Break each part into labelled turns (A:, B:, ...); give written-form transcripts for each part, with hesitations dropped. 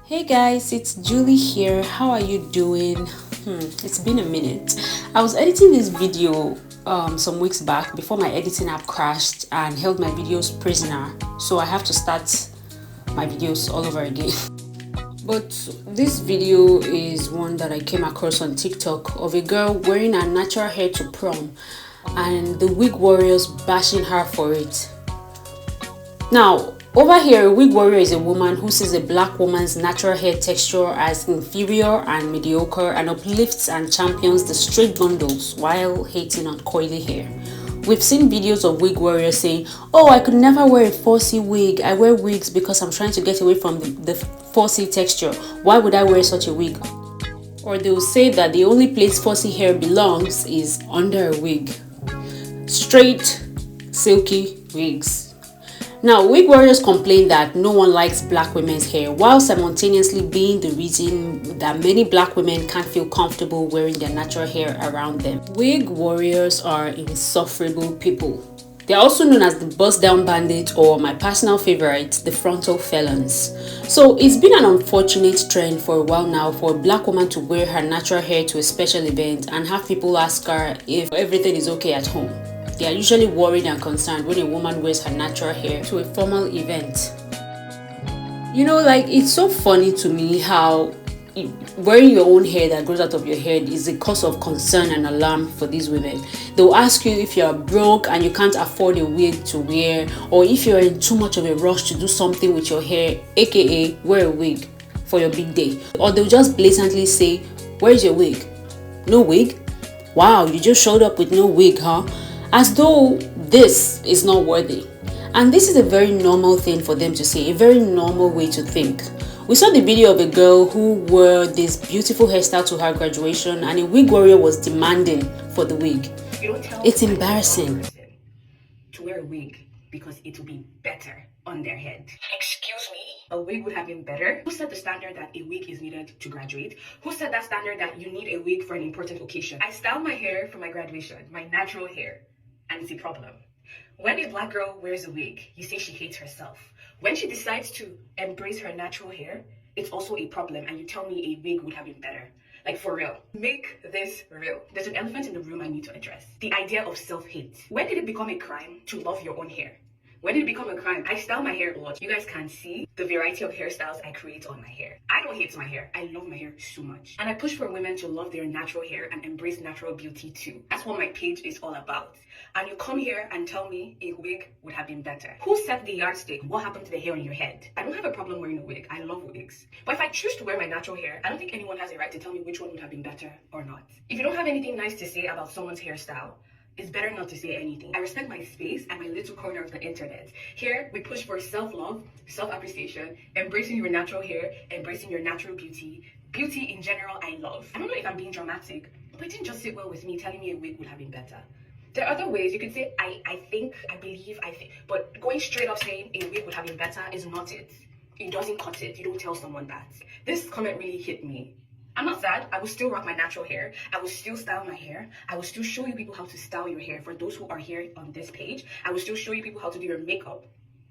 A: Hey guys, it's Julie here. How are you doing? It's been a minute. I was editing this video some weeks back before my editing app crashed and held my videos prisoner. So I have to start my videos all over again. But this video is one that I came across on TikTok of a girl wearing her natural hair to prom and the wig warriors bashing her for it. Now, over here, a wig warrior is a woman who sees a black woman's natural hair texture as inferior and mediocre and uplifts and champions the straight bundles while hating on coily hair. We've seen videos of wig warriors saying, "Oh, I could never wear a 4C wig. I wear wigs because I'm trying to get away from the 4C texture. Why would I wear such a wig?" Or they'll say that the only place 4C hair belongs is under a wig. Straight, silky wigs. Now, wig warriors complain that no one likes black women's hair, while simultaneously being the reason that many black women can't feel comfortable wearing their natural hair around them. Wig warriors are insufferable people. They are also known as the bust down bandit, or my personal favorite, the frontal felons. So it's been an unfortunate trend for a while now for a black woman to wear her natural hair to a special event and have people ask her if everything is okay at home. They are usually worried and concerned when a woman wears her natural hair to a formal event. It's so funny to me how wearing your own hair that grows out of your head is a cause of concern and alarm for these women. They'll ask you if you're broke and you can't afford a wig to wear, or if you're in too much of a rush to do something with your hair, aka wear a wig for your big day. Or they'll just blatantly say, "Where's your wig? No wig? Wow, you just showed up with no wig, huh?" As though this is not worthy. And this is a very normal thing for them to say, a very normal way to think. We saw the video of a girl who wore this beautiful hairstyle to her graduation and a wig warrior was demanding for the wig. It's embarrassing.
B: To wear a wig because it will be better on their head. Excuse me? A wig would have been better? Who set the standard that a wig is needed to graduate? Who set that standard that you need a wig for an important occasion? I styled my hair for my graduation, my natural hair. And it's a problem. When a black girl wears a wig, you say she hates herself. When she decides to embrace her natural hair, it's also a problem, and you tell me a wig would have been better. Like, for real. Make this real. There's an elephant in the room I need to address. The idea of self-hate. When did it become a crime to love your own hair? When did it become a crime? I style my hair a lot. You guys can see the variety of hairstyles I create on my hair. I don't hate my hair. I love my hair so much. And I push for women to love their natural hair and embrace natural beauty too. That's what my page is all about. And you come here and tell me a wig would have been better. Who set the yardstick? What happened to the hair on your head? I don't have a problem wearing a wig. I love wigs. But if I choose to wear my natural hair, I don't think anyone has a right to tell me which one would have been better or not. If you don't have anything nice to say about someone's hairstyle, it's better not to say anything. I respect my space and my little corner of the internet. Here, we push for self-love, self-appreciation, embracing your natural hair, embracing your natural beauty. Beauty in general, I love. I don't know if I'm being dramatic, but it didn't just sit well with me telling me a wig would have been better. There are other ways you could say, I think, I believe, I think. But going straight up saying a wig would have been better is not it. It doesn't cut it. You don't tell someone that. This comment really hit me. I'm not sad. I will still rock my natural hair. I will still style my hair. I will still show you people how to style your hair. For those who are here on this page, I will still show you people how to do your makeup.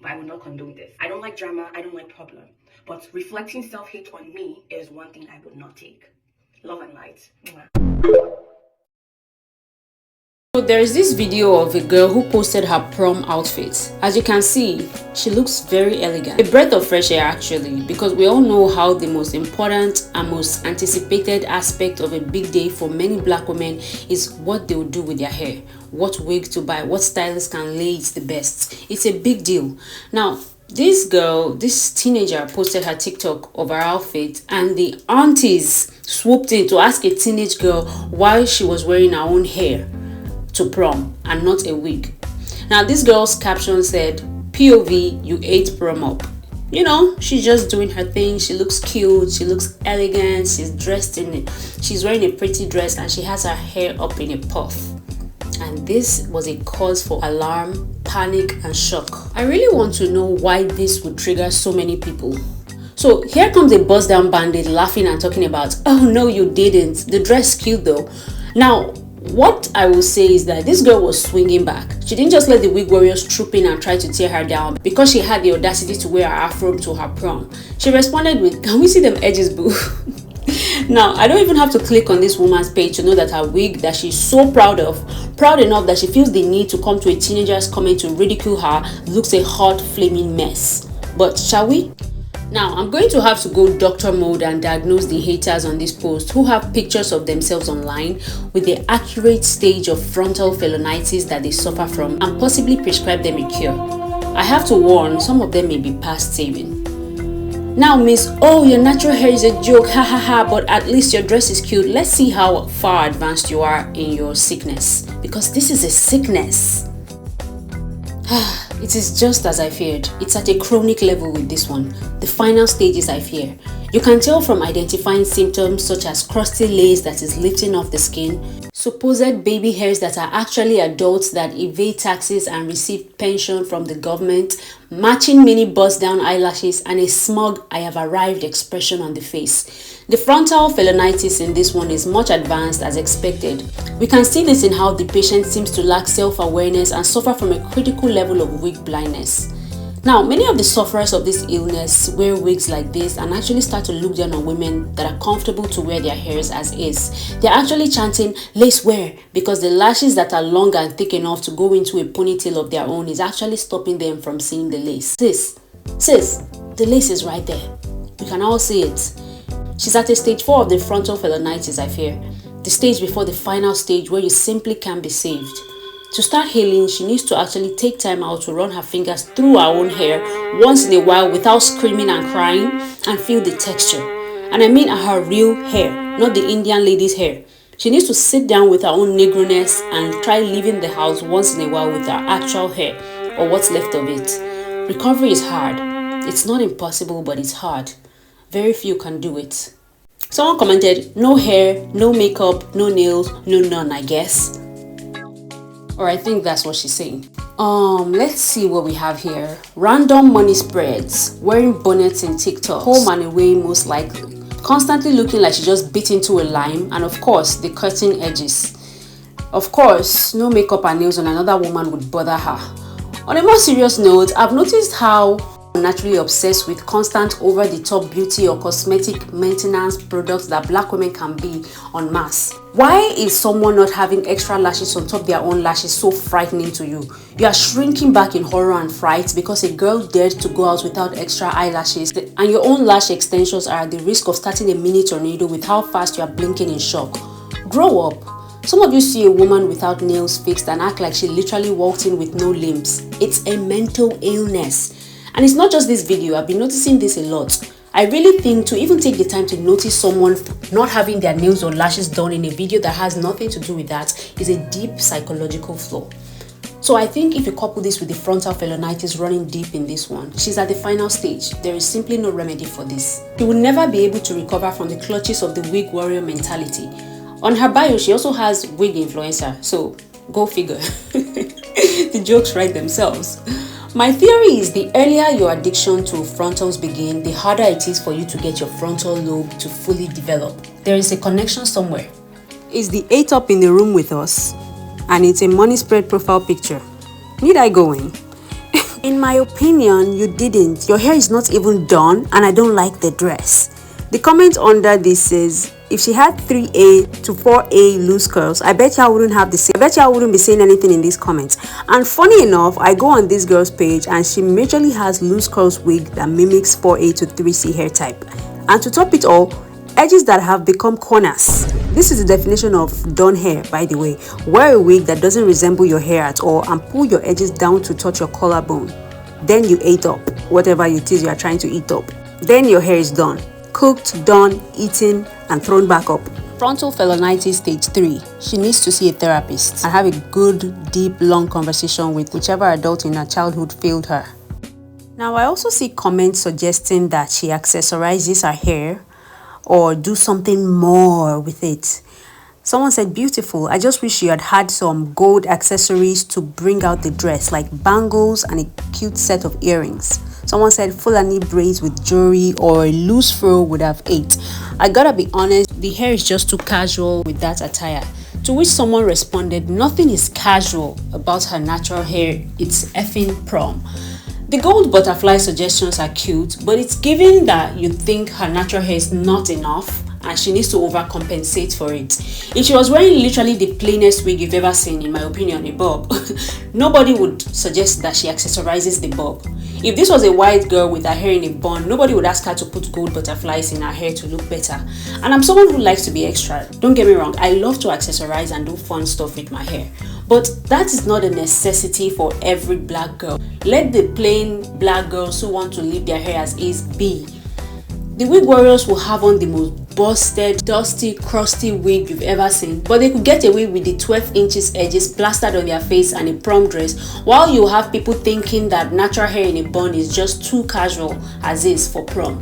B: But I will not condone this. I don't like drama. I don't like problem. But reflecting self-hate on me is one thing I would not take. Love and light. Mwah.
A: So there is this video of a girl who posted her prom outfit. As you can see, she looks very elegant. A breath of fresh air actually, because we all know how the most important and most anticipated aspect of a big day for many black women is what they will do with their hair, what wig to buy, what stylist can lay it the best. It's a big deal. Now, this girl, this teenager posted her TikTok of her outfit and the aunties swooped in to ask a teenage girl why she was wearing her own hair to prom and not a wig. Now this girl's caption said, "POV, you ate prom up." She's just doing her thing. She looks cute, she looks elegant, she's dressed in it, she's wearing a pretty dress and she has her hair up in a puff. And this was a cause for alarm, panic and shock. I really want to know why this would trigger so many people. So here comes a bust down bandit laughing and talking about, "Oh no, you didn't. The dress cute though." Now, What I will say is that this girl was swinging back. She didn't just let the wig warriors troop in and try to tear her down because she had the audacity to wear her afro to her prom. She responded with, "Can we see them edges, boo?" Now, I don't even have to click on this woman's page to know that her wig that she's so proud enough that she feels the need to come to a teenager's comment to ridicule her, looks a hot flaming mess. But shall we? Now, I'm going to have to go doctor mode and diagnose the haters on this post who have pictures of themselves online with the accurate stage of frontal felonitis that they suffer from and possibly prescribe them a cure. I have to warn, some of them may be past saving. Now, miss, oh, your natural hair is a joke, ha ha ha, but at least your dress is cute. Let's see how far advanced you are in your sickness, because this is a sickness. It is just as I feared. It's at a chronic level with this one. The final stages I fear. You can tell from identifying symptoms such as crusty lace that is lifting off the skin, supposed baby hairs that are actually adults that evade taxes and receive pension from the government, matching mini bust down eyelashes, and a smug "I have arrived" expression on the face. The frontal felonitis in this one is much advanced as expected. We can see this in how the patient seems to lack self-awareness and suffer from a critical level of wig blindness. Now, many of the sufferers of this illness wear wigs like this and actually start to look down on women that are comfortable to wear their hairs as is. They're actually chanting lace wear because the lashes that are long and thick enough to go into a ponytail of their own is actually stopping them from seeing the lace. Sis, the lace is right there. We can all see it. She's at a stage 4 of the frontal felonitis, I fear. The stage before the final stage where you simply can't be saved. To start healing, she needs to actually take time out to run her fingers through her own hair once in a while without screaming and crying and feel the texture. And I mean her real hair, not the Indian lady's hair. She needs to sit down with her own negroness and try leaving the house once in a while with her actual hair or what's left of it. Recovery is hard. It's not impossible, but it's hard. Very few can do it. Someone commented, no hair, no makeup, no nails, no none, I guess. Or I think that's what she's saying. Let's see what we have here. Random money spreads, wearing bonnets in TikTok, home and away most likely. Constantly looking like she just bit into a lime, and of course, the cutting edges. Of course, no makeup and nails on another woman would bother her. On a more serious note, I've noticed how naturally obsessed with constant over-the-top beauty or cosmetic maintenance products that black women can be en masse. Why is someone not having extra lashes on top their own lashes so frightening to you? You are shrinking back in horror and fright because a girl dared to go out without extra eyelashes, and your own lash extensions are at the risk of starting a mini tornado with how fast you are blinking in shock. Grow up. Some of you see a woman without nails fixed and act like she literally walked in with no limbs. It's a mental illness. And it's not just this video, I've been noticing this a lot. I really think to even take the time to notice someone not having their nails or lashes done in a video that has nothing to do with that is a deep psychological flaw. So I think if you couple this with the frontal felonitis running deep in this one, she's at the final stage. There is simply no remedy for this. She will never be able to recover from the clutches of the wig warrior mentality. On her bio, she also has wig influencer, so go figure. The jokes write themselves. My theory is the earlier your addiction to frontals begin, the harder it is for you to get your frontal lobe to fully develop. There is a connection somewhere. Is the 8 up in the room with us? And it's a money spread profile picture. Need I go in? In my opinion, you didn't. Your hair is not even done and I don't like the dress. The comment under this says, if she had 3A to 4A loose curls, I bet y'all wouldn't have the same. I bet y'all wouldn't be saying anything in these comments. And funny enough, I go on this girl's page and she majorly has loose curls wig that mimics 4A to 3C hair type. And to top it all, edges that have become corners. This is the definition of done hair, by the way. Wear a wig that doesn't resemble your hair at all and pull your edges down to touch your collarbone. Then you ate up whatever it is you are trying to eat up. Then your hair is done. Cooked, done, eaten, and thrown back up. Frontal felonitis stage 3. She needs to see a therapist and have a good, deep, long conversation with whichever adult in her childhood failed her. Now, I also see comments suggesting that she accessorizes her hair or do something more with it. Someone said, beautiful. I just wish you had had some gold accessories to bring out the dress, like bangles and a cute set of earrings. Someone said Fulani braids with jewelry or a loose fro would have ate. I gotta be honest, the hair is just too casual with that attire. To which someone responded, nothing is casual about her natural hair, it's effing prom. The gold butterfly suggestions are cute, but it's given that you think her natural hair is not enough and she needs to overcompensate for it. If she was wearing literally the plainest wig you've ever seen, in my opinion, a bob, nobody would suggest that she accessorizes the bob. If this was a white girl with her hair in a bun, nobody would ask her to put gold butterflies in her hair to look better. And I'm someone who likes to be extra. Don't get me wrong, I love to accessorize and do fun stuff with my hair. But that is not a necessity for every black girl. Let the plain black girls who want to leave their hair as is be. The wig warriors will have on the most busted, dusty, crusty wig you've ever seen, but they could get away with the 12 inches edges plastered on their face and a prom dress, while you have people thinking that natural hair in a bun is just too casual as is for prom.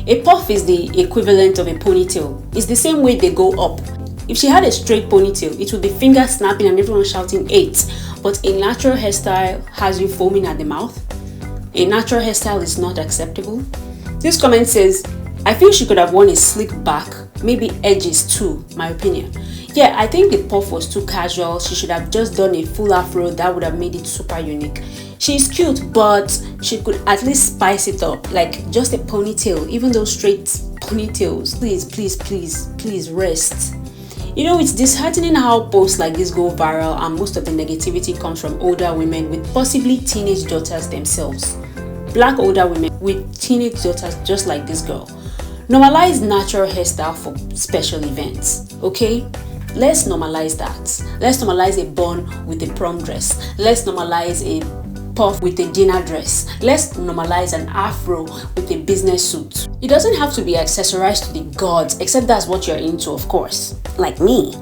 A: A puff is the equivalent of a ponytail. It's the same way they go up. If she had a straight ponytail, it would be finger snapping and everyone shouting 8. But a natural hairstyle has you foaming at the mouth. A natural hairstyle is not acceptable. This comment says, I feel she could have worn a slick back, maybe edges too, my opinion. Yeah, I think the puff was too casual. She should have just done a full afro. That would have made it super unique. She's cute, but she could at least spice it up, like just a ponytail. Even those straight ponytails, please rest. You know, it's disheartening how posts like this go viral and most of the negativity comes from older women with possibly teenage daughters themselves. Black older women with teenage daughters just like this girl. Normalize natural hairstyle for special events, okay? Let's normalize that. Let's normalize a bun with a prom dress. Let's normalize a puff with a dinner dress. Let's normalize an afro with a business suit. It doesn't have to be accessorized to the gods, except that's what you're into, of course. Like me.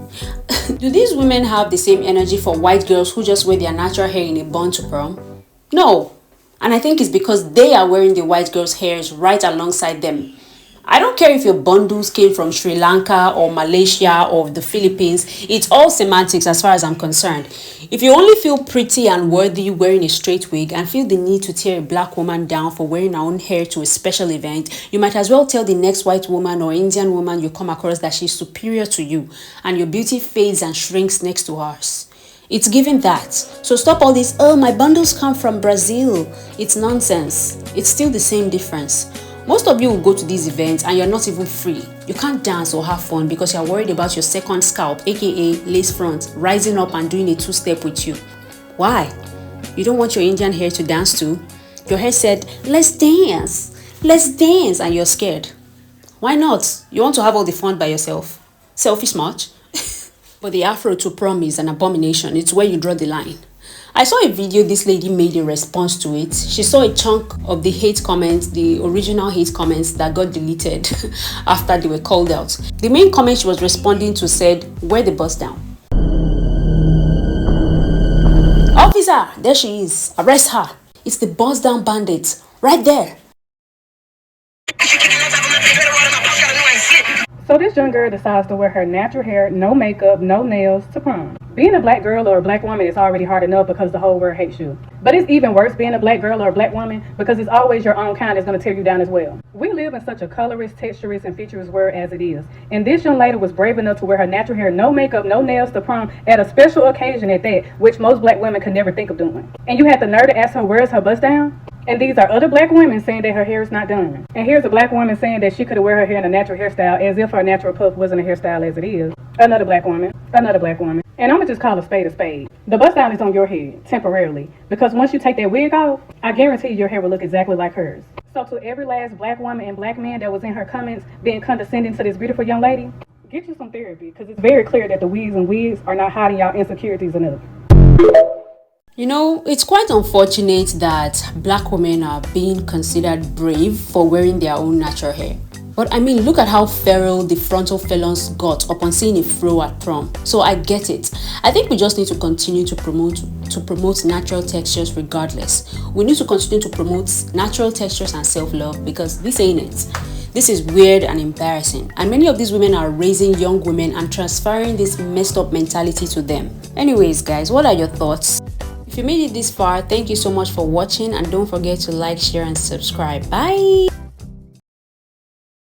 A: Do these women have the same energy for white girls who just wear their natural hair in a bun to prom? No. And I think it's because they are wearing the white girls' hairs right alongside them. I don't care if your bundles came from Sri Lanka or Malaysia or the Philippines. It's all semantics as far as I'm concerned. If you only feel pretty and worthy wearing a straight wig and feel the need to tear a black woman down for wearing her own hair to a special event, you might as well tell the next white woman or Indian woman you come across that she's superior to you and your beauty fades and shrinks next to hers. It's given that. So stop all this, oh, my bundles come from Brazil. It's nonsense. It's still the same difference. Most of you will go to these events and you're not even free. You can't dance or have fun because you're worried about your second scalp, aka lace front, rising up and doing a two-step with you. Why? You don't want your Indian hair to dance too? Your hair said, let's dance, and you're scared. Why not? You want to have all the fun by yourself. Selfish much? But the afro to prom is an abomination. It's where you draw the line. I saw a video this lady made in response to it. She saw a chunk of the hate comments, the original hate comments that got deleted after they were called out. The main comment she was responding to said, wear the bust down. Officer, there she is. Arrest her. It's the bust down bandit. Right there.
C: So this young girl decides to wear her natural hair, no makeup, no nails to prom. Being a black girl or a black woman is already hard enough because the whole world hates you. But it's even worse being a black girl or a black woman because it's always your own kind that's going to tear you down as well. We live in such a colorist, texturist, and featureless world as it is. And this young lady was brave enough to wear her natural hair, no makeup, no nails to prom at a special occasion at that, which most black women could never think of doing. And you had the nerve to ask her, where's her bust down? And these are other black women saying that her hair is not done. And here's a black woman saying that she could wear her hair in a natural hairstyle as if her natural puff wasn't a hairstyle as it is. Another black woman. And I'm gonna just call a spade a spade. The bust down is on your head, temporarily. Because once you take that wig off, I guarantee your hair will look exactly like hers. So to every last black woman and black man that was in her comments being condescending to this beautiful young lady, get you some therapy. Because it's very clear that the wigs are not hiding y'all insecurities enough.
A: You know, it's quite unfortunate that black women are being considered brave for wearing their own natural hair. But I mean, look at how feral the frontal felons got upon seeing a fro at prom. So I get it. I think we just need to continue to promote natural textures regardless. We need to continue to promote natural textures and self-love because this ain't it. This is weird and embarrassing. And many of these women are raising young women and transferring this messed up mentality to them. Anyways, guys, what are your thoughts? If you made it this far, thank you so much for watching and don't forget to like, share and subscribe. Bye!